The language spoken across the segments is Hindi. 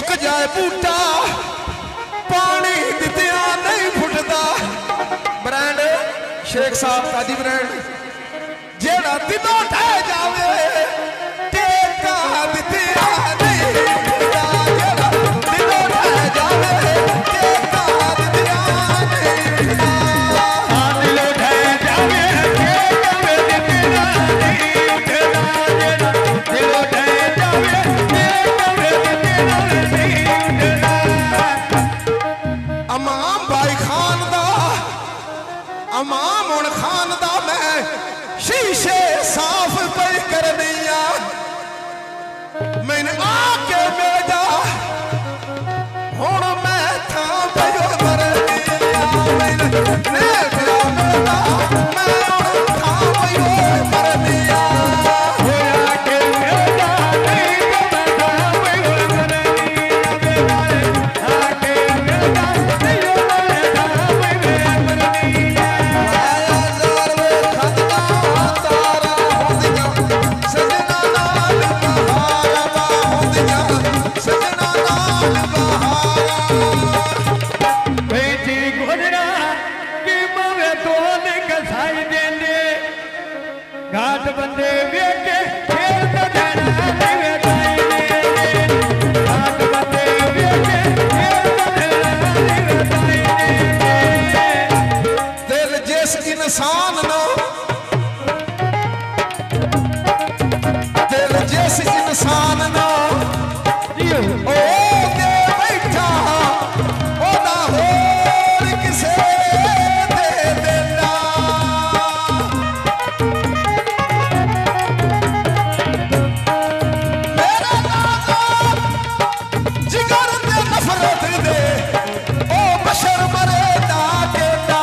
सुक जाए बूटा पानी दित्या नहीं फुटदा। ब्रांड शेख साहब ताजी ब्रांड जेड़ा दिनों ढह जावे टेका दित्या नहीं फुटदा। जेड़ा दिनों ढह जावे टेका दित्या नहीं फुटदा। दिलों ढह जावे टेका दित्या नहीं फुटदा। जेड़ा दिलों ढह जावे टेका दित्या नहीं फुटदा। अमाम भाई खान दा अमाम उन खान दा मैं शीशे साफ पे करनिया मैंने आके मेरा हुण मैं था पयो मरनिया। मैंने मेरा मैं हुण था पयो मरनिया। होया के मेरा नहीं मैं था पयो मरनिया। आके मेरा नहीं मैं था पयो मरनिया। बेटी गुजरा की मवे तोल कसाई देंदे घाट बंदे वेके खेल तो देना नहीं ताई देंदे। घाट बंदे वेके खेल तो देना नहीं ताई देंदे। दिल जिस इंसान नो दिल जिस इंसान नो ओ के बैठा ओ ना होर किसे दे देना। मेरा नाज़ा जिगर दे नफरत दे ओ बशर मरे दा के दा।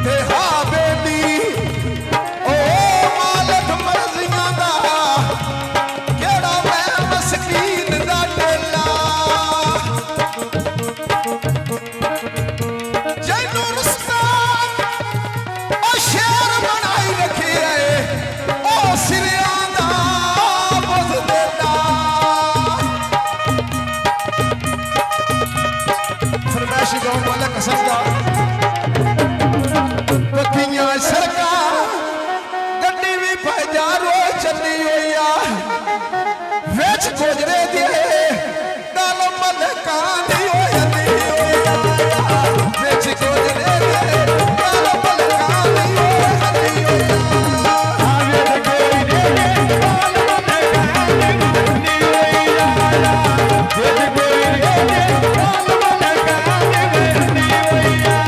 ते हा बेबी ओ मालिक मर्जियां दा केड़ा मैं मस्कीन दा टेला। जैनू रुस्तान ओ शेर बनाई रखे ओ सिरियां दा बुज़ देला। फरमाइशी गाउन वाला कसम दा पक्कियां सड़का गड्डी भी बाजारो चली हुई आ विच गुजरे दी गल मलकां दी हो जांदी आ। विच गुजरे दी गल मलकां दी हो जांदी आ। आवे कोई दे बाल मन गाने होई आया। विच कोई दे बाल मन गाने होई आया।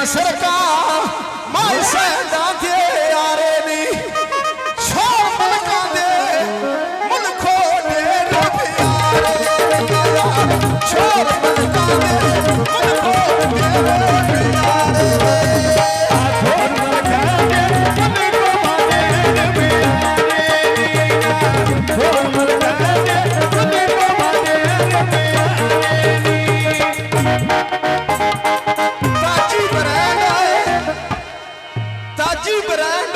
सरका माई सैदा दे यारे नी छोड़ मलका दे मुल्खो दे प्यारे। छोड़ मलका दे मुल्खो दे प्यारे। छोड़ मलका दे मुल्खो दे प्यारे। छोड़ मलका दे मुल्खो दे प्यारे। ताजी ब्रांड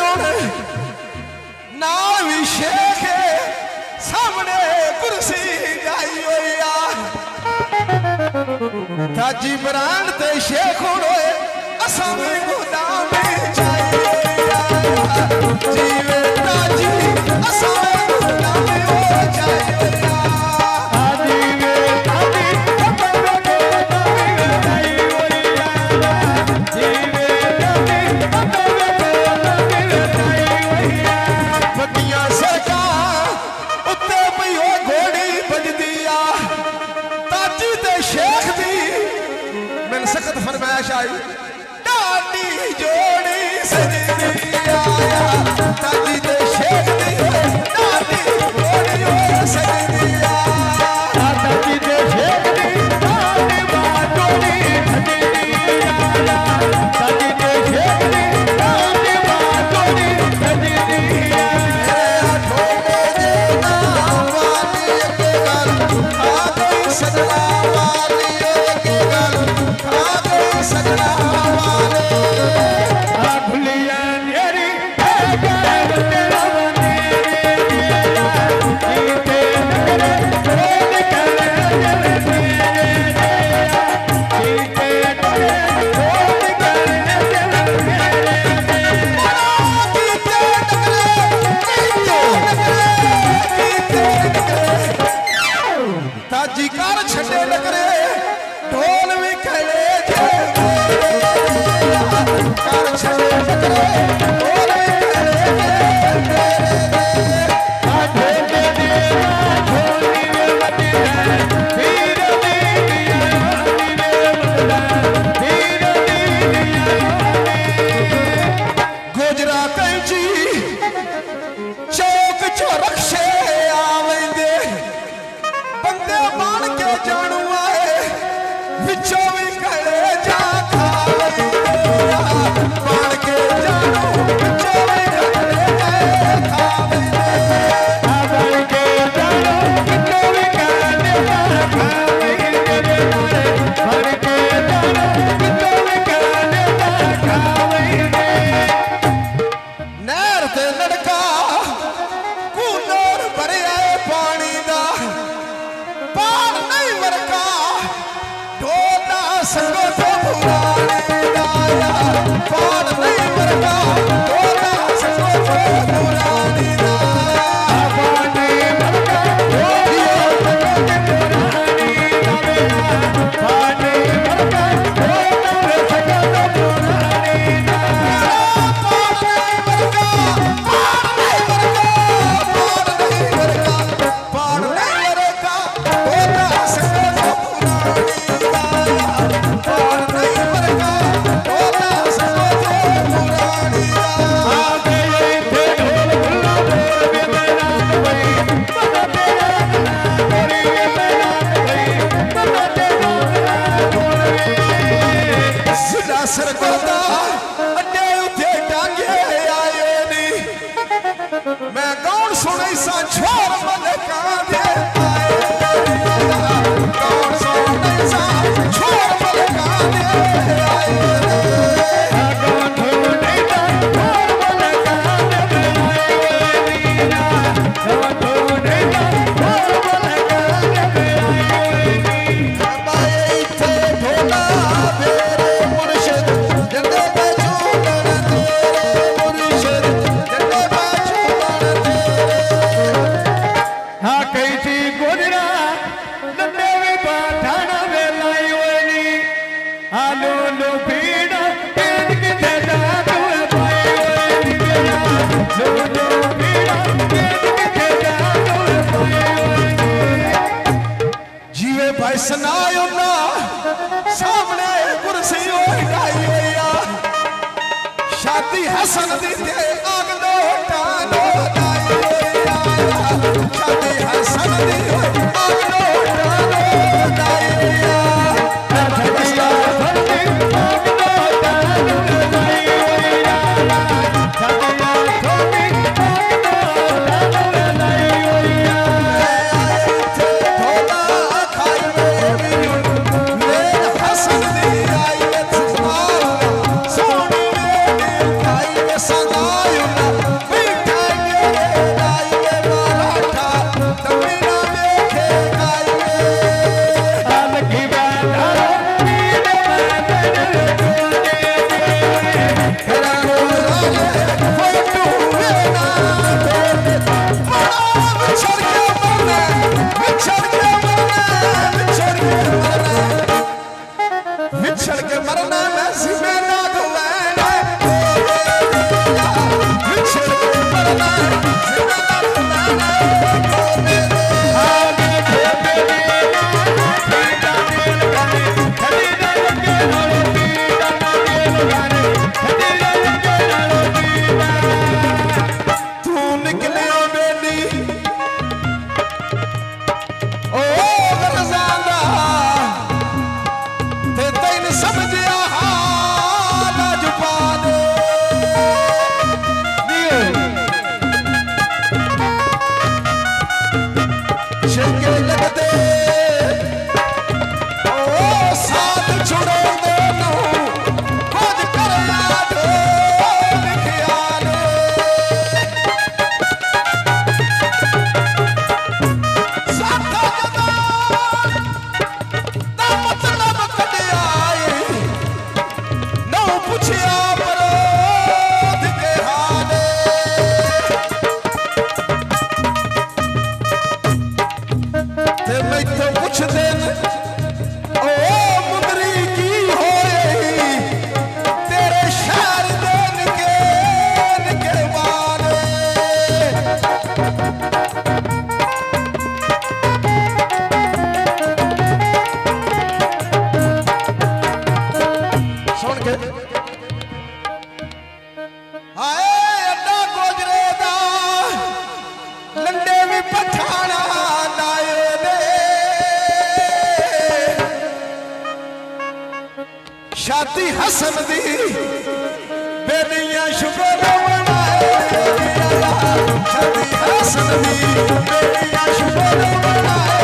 नाल भी शेख सामने कुर्सी जाई हुई आ। ताजी ब्रांड ते शेख होए असां भी गुदाम जाई हुई आ। जीवे ताजी असां गुदाम हो जाई हुई आ। सख्त फरमाइश आई डाडी जोड़ी सजदी आया ताजी जी चौक चो रक्षे आवेंदे बंदे मान के जानू आए विचों भी कड़े जा खावेंदे मान के जानू विचों भी कड़े जा खावेंदे आवन के जानो कितो भी काने खावेंगे मन के जानो कितो भी काने खावेंगे नहर ते लड़का कूलर भरे आए पानी दा पार नहीं वरका ढोला संगो तो पुराने दाया पार नहीं वरका ढोला संगो तो पुराने दा पानी मरका ढोलिया संगो पुरानी दावेला पानी मरका ढोलिया संगो पुरानी सरगोदा अड्डे उठे टांगे आए नी मैं कौन सुने सा छोर मन कांदे आए कौन सुने सा छोर मन कांदे आए जीवे भाई सुनायो ना सामने कुर्सी उठाई हुई शादी हसन दी ते आग दो टानो लाई हुई शादी हसन दी आग दो टानो लाई हुई Thank you. शादी हसन दी बेलियां शुगर बनाए शादी हसन दी बेलियां शुगर बनाए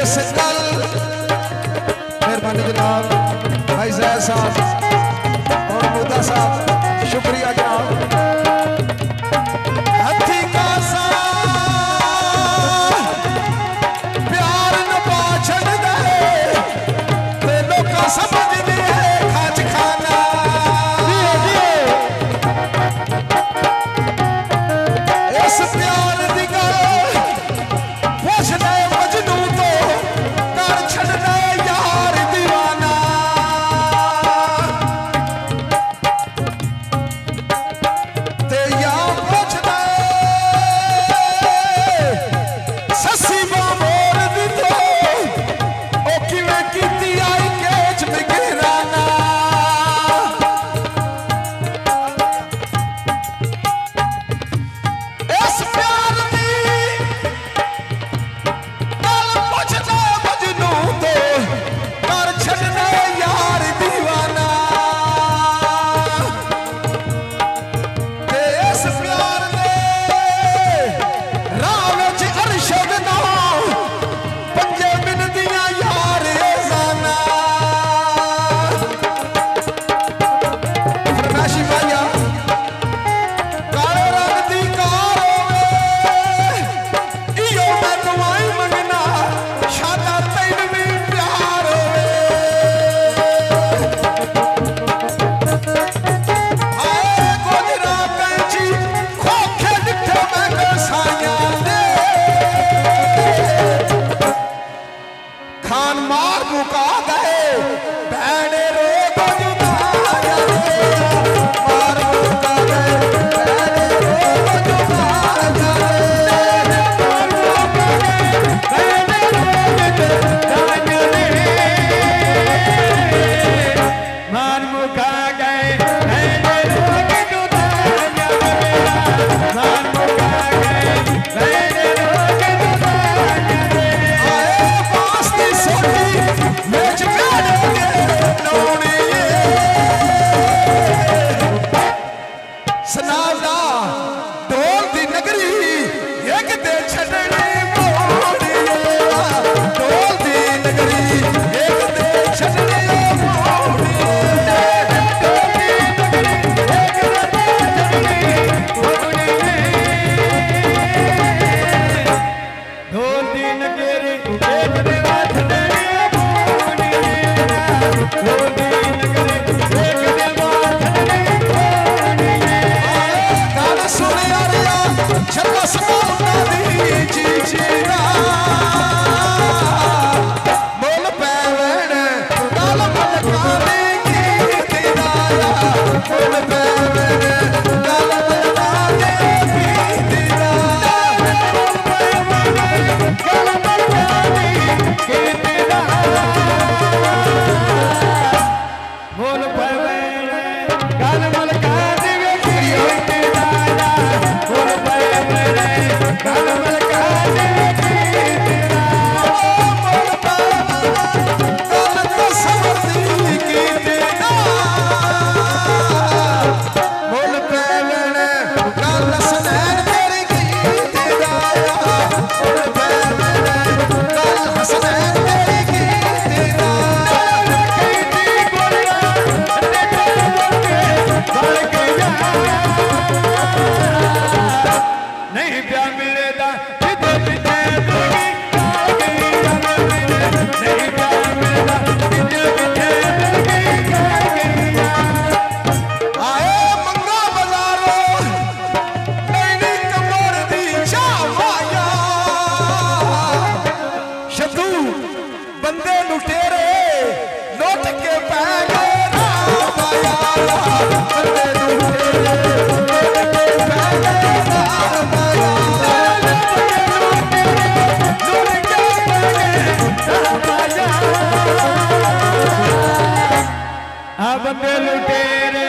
इस गल खा गए मैंने रोग दुधाया मेरा सानू खा गए मैंने रोग दुधाया मेरा आए बास दी सोटी मेज प्यारे नौड़िए सनाला ढोल दी नगरी एक दे छड़नी मोड़िए ढोल दी नगरी एक दे छड़नी ढोल दी नगरी एक देवा छड़नी ढोल दी नगरी एक देवा छड़नी गान सुन यारिया छल्ला सुना दी जी जी दा बोल पैवण गाल मलकाने की दिदाया बोल पैवण गाल मलकाने की दिदाया गल मलकाने की दिदाया बोल पैवण गल मलकाने की दिदाया बोल पैवण गल मलकाने की दिदाया बोल पैवण गाल तो समझी की दिदाया बोल पैवण गाल सनैन तेरी की दिदाया बोल पैवण गाल हसनैन तेरी की दिदाया नहीं प्यार मिलेगा पिते पिते दुगी नहीं प्यार मिलेगा पिते पिते दुगी आए मंगा बाजारो नैनी कमर दी चावाया शतू बंदे लुटेरे लुट के पै गए राम आया बंदे लुटेरे लुट के पै गए राम आया बंदे लुटेरे